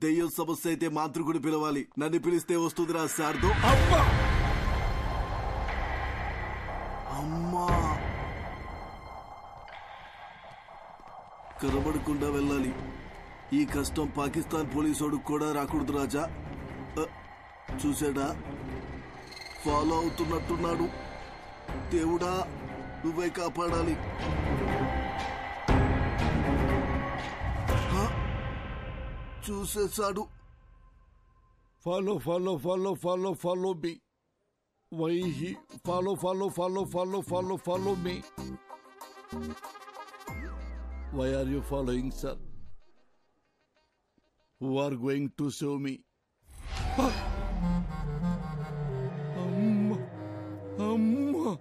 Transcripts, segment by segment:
దెయ్యం సమస్య అయితే మాంత్రికుడు పిలవాలి. నన్ను పిలిస్తే వస్తుందిరా శారదో. అమ్మా కనబడకుండా వెళ్ళాలి. ఈ కష్టం పాకిస్తాన్ పోలీసోడు కూడా రాకూడదు రాజా. చూసాడా, ఫాలో అవుతున్నట్టున్నాడు. దేవుడా నువ్వే కాపాడాలి. చూసేశాడు. Follow follow follow follow follow me. Why he follow follow follow follow follow follow me. Why are you following sir? Who are going to save me? అమ్మా అమ్మా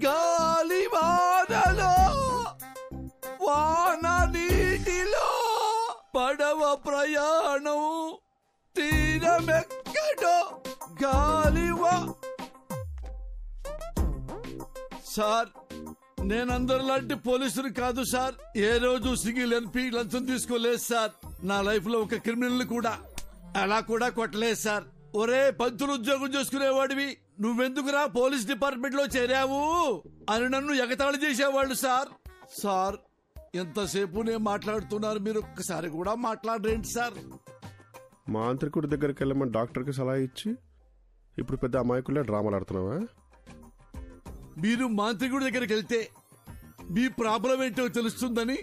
గాలి వానలో వాన నీటిలో పడవ ప్రయాణం తీరమెక్కడో గాలివా. సార్ నేనందరిలాంటి పోలీసులు కాదు సార్. ఏ రోజు సింగిల్ ఎన్పీ లంచం తీసుకోలేదు సార్. నా లైఫ్ లో ఒక క్రిమినల్ కూడా అలా కూడా కొట్టలేదు సార్. ఒరే పంతులు ఉద్యోగం చేసుకునేవాడివి నువ్వెందుకురా పోలీస్ డిపార్ట్మెంట్ లో చేరావు అని నన్ను ఎగతాళి చేసేవాళ్ళు సార్. సార్ ఎంతసేపు నేను మాట్లాడుతున్నారు, మీరు ఒక్కసారి కూడా మాట్లాడరేంటి సార్? మాంత్రికుడి దగ్గరికి వెళ్ళమని డాక్టర్కి సలహా ఇచ్చి ఇప్పుడు పెద్ద అమాయకుల్లో డ్రామాలు ఆడుతున్నావా? మీరు మాంత్రికుడి దగ్గరికి వెళ్తే మీ ప్రాబ్లం ఏంటో తెలుస్తుందని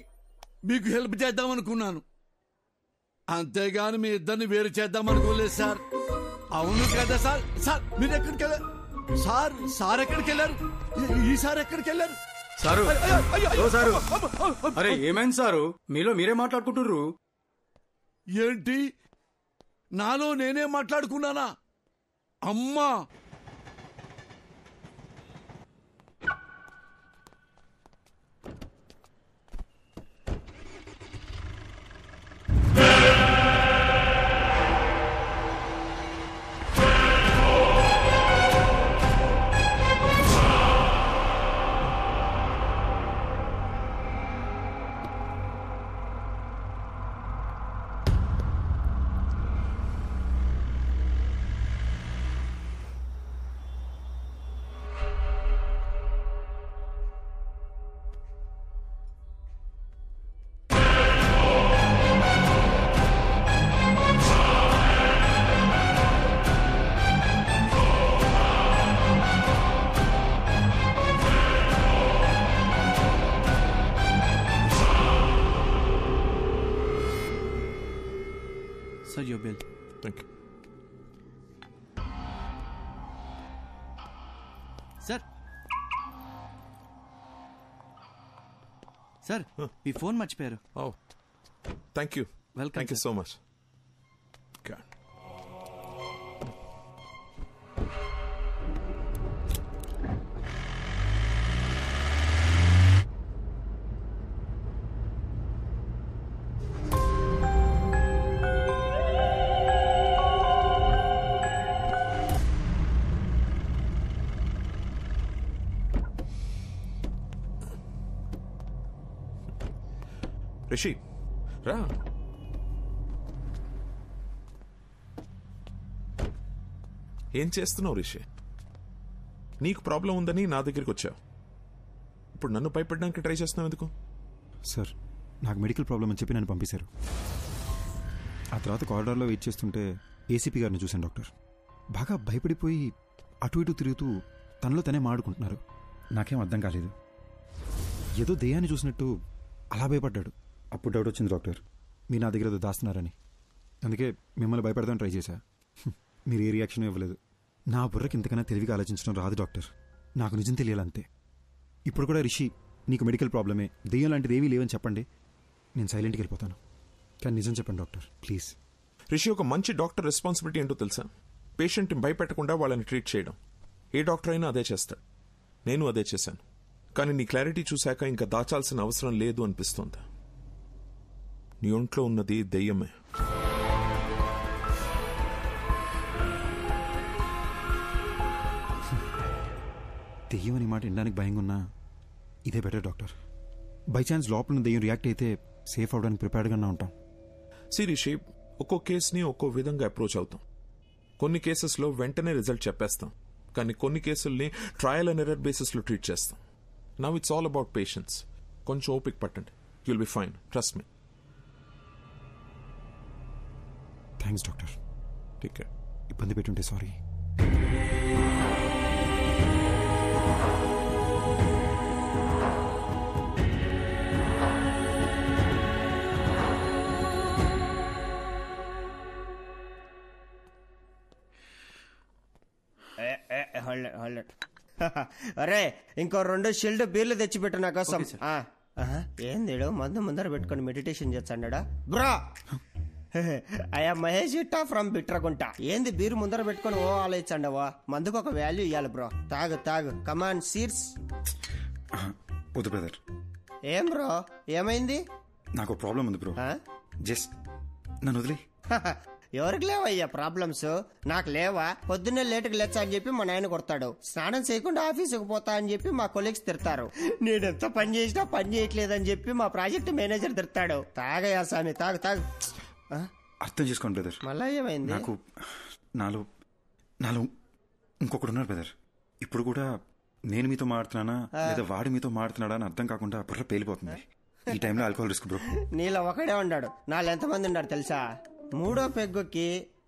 మీకు హెల్ప్ చేద్దామనుకున్నాను, అంతేగాని మీ ఇద్దరిని వేరు చేద్దామనుకోలేదు సార్. అవును కదా సార్? సార్ మీరు ఎక్కడికి వెళ్ళారు సార్? సార్ ఎక్కడికి వెళ్ళారు? ఈసారి ఎక్కడికి వెళ్ళారు సారు? సారు అరే ఏమైంది సారు? మీలో మీరే మాట్లాడుకుంటుర్రు ఏంటి? నాలో నేనే మాట్లాడుకున్నానా? అమ్మా Sir, your bill. Thank you. Sir. Sir, me phone మర్చిపోయారు. Oh, thank you. Welcome. Thank you so much. God. Rishi రా. ఏం చేస్తున్నావు రిషి? నీకు ప్రాబ్లం ఉందని నా దగ్గరికి వచ్చావు. ఇప్పుడు నన్ను భయపడడానికి ట్రై చేస్తున్నావు ఎందుకు? సార్ నాకు మెడికల్ ప్రాబ్లం అని చెప్పి నన్ను పంపించారు. ఆ తర్వాత కారిడార్లో వెయిట్ చేస్తుంటే ఏసీపీ గారిని చూశాను డాక్టర్. బాగా భయపడిపోయి అటు ఇటు తిరుగుతూ తనలో తనే మాడుకుంటున్నారు. నాకేం అర్థం కాలేదు. ఏదో దెయ్యాన్ని చూసినట్టు అలా భయపడ్డాడు. అప్పుడు డౌట్ వచ్చింది డాక్టర్, మీరు నా దగ్గర ఏదో దాస్తున్నారని. అందుకే మిమ్మల్ని భయపడదామని ట్రై చేశా. మీరు ఏ రియాక్షన్ ఇవ్వలేదు. నా బుర్రకి ఇంతకన్నా తెలివిగా ఆలోచించడం రాదు డాక్టర్. నాకు నిజం తెలియాలంతే. ఇప్పుడు కూడా రిషి నీకు మెడికల్ ప్రాబ్లమే, దెయ్యం లాంటిది ఏమీ లేవని చెప్పండి, నేను సైలెంట్కి వెళ్ళిపోతాను. కానీ నిజం చెప్పండి డాక్టర్ ప్లీజ్. రిషి, ఒక మంచి డాక్టర్ రెస్పాన్సిబిలిటీ ఏంటో తెలుసా? పేషెంట్ని భయపెట్టకుండా వాళ్ళని ట్రీట్ చేయడం. ఏ డాక్టర్ అయినా అదే చేస్తాడు. నేను అదే చేశాను. కానీ నీ క్లారిటీ చూశాక ఇంకా దాచాల్సిన అవసరం లేదు అనిపిస్తోంది. నీ ఒంట్లో ఉన్నది దెయ్యమే. దెయ్యం అని మాట వినడానికి భయంగా ఉన్నా ఇదే బెటర్ డాక్టర్. బై ఛాన్స్ లోపల ఉన్న దెయ్యం రియాక్ట్ అయితే సేఫ్ అవడానికి ప్రిపేర్డ్గానే ఉంటాం. సిరీషి ఒక్కో కేసుని ఒక్కో విధంగా అప్రోచ్ అవుతాం. కొన్ని కేసెస్లో వెంటనే రిజల్ట్ చెప్పేస్తాం, కానీ కొన్ని కేసుల్ని ట్రయల్ అండ్ ఎర్రర్ బేసిస్లో ట్రీట్ చేస్తాం. Now it's all about patience. కొంచెం ఓపిక పట్టండి, you'll be fine, trust me. Thanks doctor. Take care. ఇబ్బంది పెట్టుంటే సారీ. అరే ఇంకో 2 షిల్డ్ బీర్లు తెచ్చిపెట్టు నా కోసం. ఏంది మందు ముందర పెట్టుకుని మెడిటేషన్ చేస్తాడా బ్రా? అయ్యా మహేష్ ఇట్టా ఫ్రమ్ బిట్రకుంట. ఏంది బీరు ముందర పెట్టుకుని ఓ ఆలోచించండవా? మందుకు ఒక వాల్యూ ఇవ్వాలి బ్రో. తాగు కమాన్ సీర్స్. వద్దు బ్రదర్. ఏం బ్రో ఏమైంది? నాకు ప్రాబ్లం ఉంది బ్రో. జస్ట్ నన్ను వదిలే. ఎవరికి లేవయ్యా ప్రాబ్లమ్స్? నాకు లేవా? పొద్దున్నే లేటుకు లేచా అని చెప్పి మా నాయన కొడతాడు. స్నానం చేయకుండా ఆఫీసుకు పోతా అని చెప్పి మా కొలీగ్స్ తిడతారు. నేనెంత పని చేసినా పని చేయట్లేదని చెప్పి మా ప్రాజెక్ట్ మేనేజర్ తిడతాడు. తాగయ్యా స్వామి తాగు. అర్థం చేసుకోండి బ్రదర్. మళ్ళా ఏమైంది? నాకు నాలో ఇంకొకడు ఉన్నారు బ్రదర్. ఇప్పుడు కూడా నేను మీతో మాడుతున్నానా లేదా వాడు మీతో మాడుతున్నాడా అని అర్థం కాకుండా బుర్ర పేలిపోతుంది. ఈ టైంలో ఆల్కహాల్ రిస్క్ బ్రో. నీలో ఒకడే ఉన్నాడు. నాలో ఎంతమంది ఉన్నాడు తెలుసా? 3వ పెగ్గుకి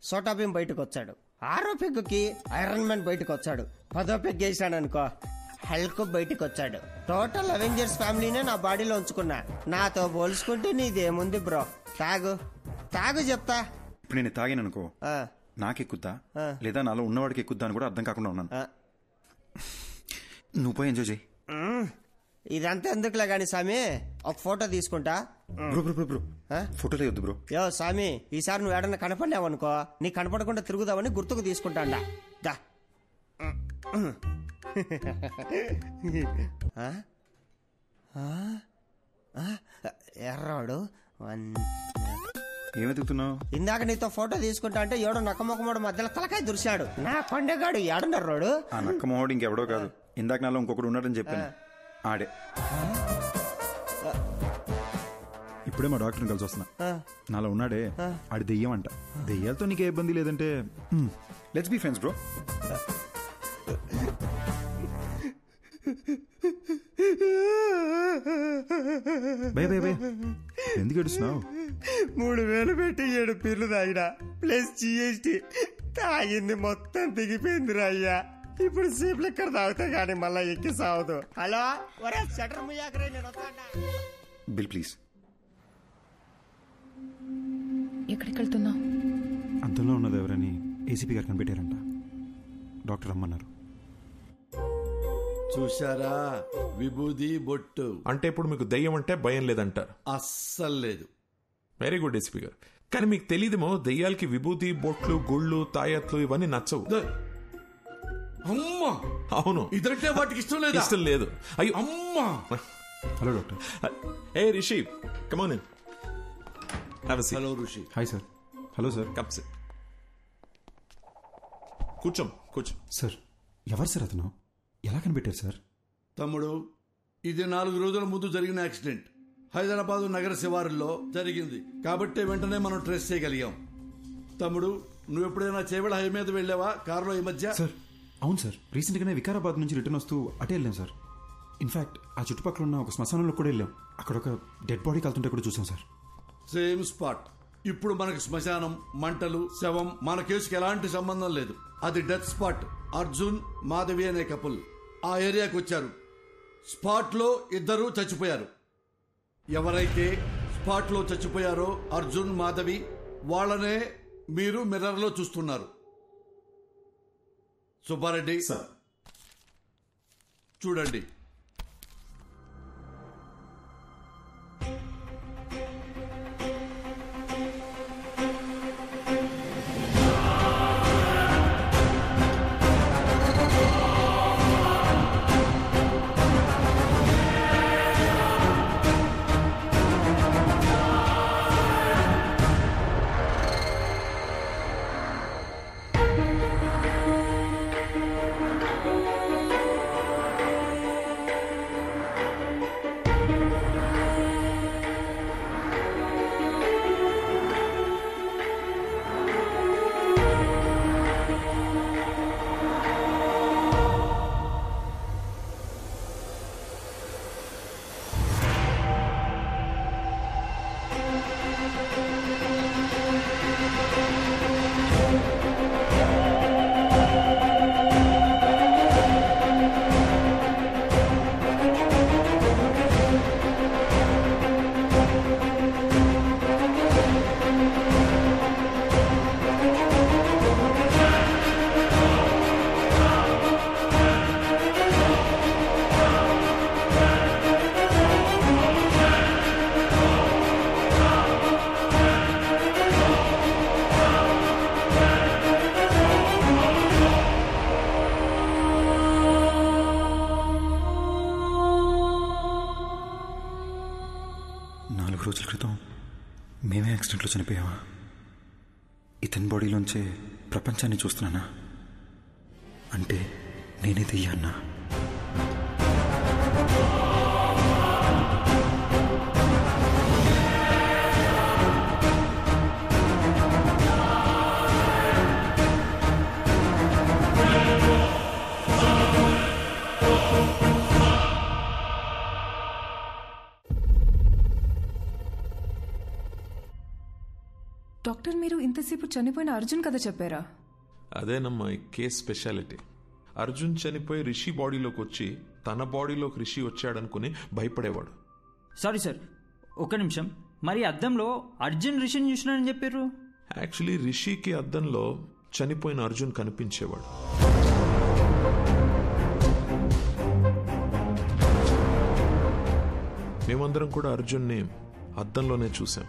సోటాబీన్ బయటకు వచ్చాడు. 6వ పెగ్గుకి ఐరన్ మ్యాన్ బయటకు వచ్చాడు. 10వ పెగ్ వేసాడు అనుకో హల్క్ బయటకు వచ్చాడు. టోటల్ అవెంజర్స్ ఫ్యామిలీనే నా బాడీలో ఉంచుకున్నా. నాతో పోల్చుకుంటే నీదేముంది బ్రో? తాగు చెప్తా. ఇప్పుడు నేను తాగాను అనుకో నాకెక్కుద్దా లేదా నాలో ఉన్నవాడికి ఎక్కుద్దా అని కూడా అర్థం కాకుండా ఉన్నాను. నువ్వు పోయి ఎంజాయ్ చేయి. ఇదంతా ఎందుకులే గాని స్వామి, ఒక ఫోటో తీసుకుంటా. బ్రో ఫోటోలే వద్దు బ్రో. యో స్వామి, ఈసారి నువ్వు ఏడన్నా కనపడలేవనుకో నీ కనపడకుండా తిరుగుదామని గుర్తుకు తీసుకుంటాండా. దా ఎర్రాడు ఏమెతుకుతున్నావు? ఇందాక నీతో ఫోటో తీసుకుంటా అంటే ఏడో నక్కమొక్కమోడు మధ్యలో తలకాయ దురిశాడు. నా కొండగాడు ఏడున్నర్రోడు. ఆ నక్కమోడు ఇంకెవడో కాదు, ఇందాక నాలో ఇంకొకడు ఉన్నాడని చెప్పాను. ఆడే. ఇప్పుడే మా డాక్టర్ని కలిసి వస్తున్నా. నాలో ఉన్నాడే ఆడి దెయ్యం అంట. దెయ్యాలతో నీకే ఇబ్బంది లేదంటే లెట్స్ బి ఫ్రెండ్స్ బ్రో. భయ ఎందుకు ఏడుస్తున్నావు? 3000 పెట్టి 7 పీర్లు తాగినా ప్లస్ GST తాగింది మొత్తం దిగిపోయిందిరా అయ్యా. ఇప్పుడు సీప్ లెక్కర్ తాగితే గానీ మళ్ళా ఎక్కి సావదు. హలో ఒరే షటర్ ముయాకరే నేను వస్తాడా? Bill please. ఎక్కడికి వెళ్తున్నా? అంతలో ఉన్నది ఎవరని ఏసీపీ గారు కనిపెట్టారంట. డాక్టర్ రమ్మన్నారు. చూశారా విభూది బొట్టు అంటే ఇప్పుడు మీకు దెయ్యం అంటే భయం లేదంటారు? అస్సలు లేదు. వెరీ గుడ్ ఎస్పీ గారు. కానీ మీకు తెలియదేమో దెయ్యాలకి విభూతి బొట్లు గుళ్ళు తాయత్లు ఇవన్నీ నచ్చవు. అమ్మా అవును, ఇదంటే వాటికి ఇష్టం లేదు. ఇష్టం లేదు. అయ్యో అమ్మా. Hello doctor. Hey Rishi come on in. Have a seat. Hello Rishi. Hi sir. Hello sir. Come sit. కూర్చో. సార్ ఎవరు సార్ అతను? ఎలా కనిపెట్టారు సార్? తమ్ముడు, ఇది 4 రోజుల ముందు జరిగిన యాక్సిడెంట్. హైదరాబాద్ నగర శివారుల్లో జరిగింది కాబట్టి వెంటనే మనం ట్రేస్ చేయగలిగాం. తమ్ముడు, నువ్వు ఎప్పుడైనా చేవెళ్ళ హై మీద వెళ్ళావా కారులో ఈ మధ్య? సార్ అవును సార్, రీసెంట్గానే వికారాబాద్ నుంచి రిటర్న్ వస్తూ అటే వెళ్ళాం సార్. ఇన్ఫాక్ట్ ఆ చుట్టుపక్కల ఉన్న ఒక శ్మశానంలో కూడా వెళ్ళాం. అక్కడ ఒక డెడ్ బాడీ కలుతుంటే కూడా చూసాం సార్. Same spot. ఇప్పుడు మనకు శ్మశానం, మంటలు, శవం మన కేసుకి ఎలాంటి సంబంధం లేదు. అది డెత్ స్పాట్. అర్జున్ మాధవి అనే కపుల్ ఆ ఏరియాకి వచ్చారు. స్పాట్ లో 2 చచ్చిపోయారు. ఎవరైతే స్పాట్ లో చచ్చిపోయారో అర్జున్ మాధవి వాళ్ళనే మీరు మిర్రర్ లో చూస్తున్నారు. సుబ్బారెడ్డి చూడండి. 4 రోజుల క్రితం మేమే యాక్సిడెంట్లో చనిపోయావా? ఇతని బాడీలోంచే ప్రపంచాన్ని చూస్తున్నానా? అంటే నేనే దెయ్యాన్నా? డాక్టర్, మీరు ఇంతసేపు చనిపోయిన అర్జున్ కథ చెప్పారా? అదేనమ్మా ఈ కేస్ స్పెషాలిటీ. అర్జున్ చనిపోయి రిషి బాడీలోకి వచ్చి తన బాడీలోకి రిషి వచ్చాడనుకుని భయపడేవాడు. సారీ సార్, ఒక్క నిమిషం. మరి అద్దంలో అర్జున్ రిషిని చూసినానని చెప్పారు. యాక్చువల్లీ రిషికి అద్దంలో చనిపోయిన అర్జున్ కనిపించేవాడు. మేమందరం కూడా అర్జున్ని అద్దంలోనే చూసాం.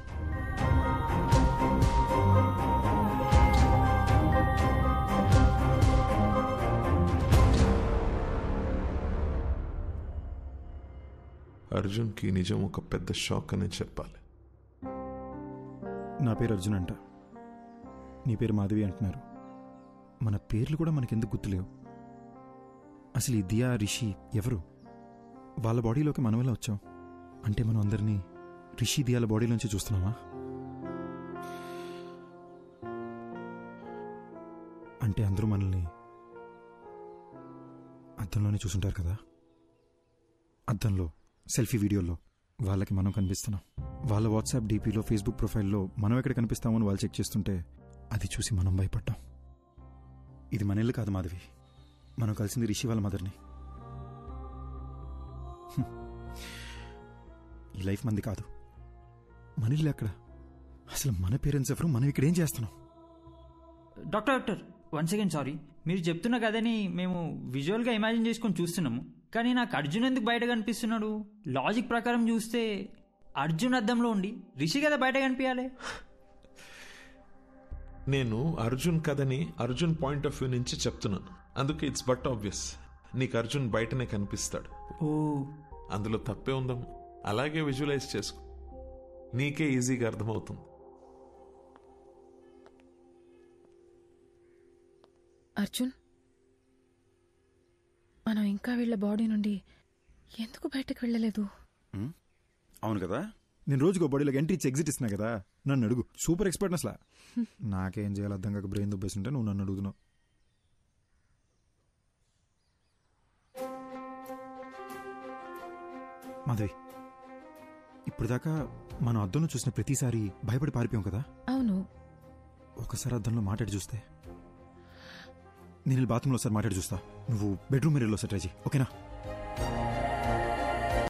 అర్జున్కి నిజం ఒక పెద్ద షాక్ అనే చెప్పాలి. నా పేరు అర్జున్ అంట, నీ పేరు మాధవి అంటున్నారు. మన పేర్లు కూడా మనకెందుకు గుర్తులేవు? అసలు ఈ దియా, రిషి ఎవరు? వాళ్ళ బాడీలోకి మనం ఎలా వచ్చాం? అంటే మనం అందరినీ రిషి, దియాల బాడీలోంచి చూస్తున్నామా? అంటే అందరూ మనల్ని అద్దంలోనే చూసుంటారు కదా. అద్దంలో సెల్ఫీ వీడియోలో వాళ్ళకి మనం కనిపిస్తున్నాం. వాళ్ళ వాట్సాప్ డీపీలో, ఫేస్బుక్ ప్రొఫైల్లో మనం ఎక్కడ కనిపిస్తామని వాళ్ళు చెక్ చేస్తుంటే అది చూసి మనం భయపడ్డాం. ఇది మన ఇల్లు కాదు మాధవి, మనం కలిసింది రిషి వాళ్ళ మదర్ని. ఈ లైఫ్ మంది కాదు, మన ఇల్లు ఎక్కడ? అసలు మన పేరెంట్స్ ఎవరు? మనం ఇక్కడ ఏం చేస్తున్నాం? Doctor one second, sorry. మీరు చెప్తున్న కథని మేము విజువల్గా ఇమాజిన్ చేసుకొని చూస్తున్నాము, కానీ నాకు అర్జున్ ఎందుకు బయట కనిపిస్తున్నాడు? లాజిక్ ప్రకారం చూస్తే అర్జున్ అద్దంలో ఉండి రిషి కదా బయట కనిపించాలి. నేను అర్జున్ కథని అర్జున్ పాయింట్ ఆఫ్ వ్యూ నుంచి చెప్తున్నాను, అందుకే ఇట్స్ బట్ ఆబ్వియస్ నీకు అర్జున్ బయటనే కనిపిస్తాడు. ఓ, అందులో తప్పే ఉందాం. అలాగే విజువలైజ్ చేసుకో, నీకే ఈజీగా అర్థమవుతుంది. అర్జున్, మనం ఇంకా వీళ్ళ బాడీ నుండి ఎందుకు బయటకు వెళ్ళలేదు? అవును కదా, నేను రోజుకో బాడీలోకి ఎంట్రీ ఇచ్చి ఎగ్జిట్ ఇస్తున్నా కదా. నన్ను అడుగు, సూపర్ ఎక్స్పర్ట్ అసలు. నాకేం చేయాలి అర్థం కాక బ్రెయిన్ దుబ్బేస్తుంటే నువ్వు నన్ను అడుగుతున్నావు. మాధవి, ఇప్పుడు దాకా మనం అద్దంలో చూసిన ప్రతిసారి భయపడి పారిపోయాం కదా. అవును. ఒకసారి అద్దంలో మాట్లాడి చూస్తే, నేను బాత్రూంలో ఒకసారి మాట్లాడి చూస్తా, నువ్వు బెడ్రూమ్ మిర్రర్లో ఒకసారి ట్రై చేయి, ఓకేనా?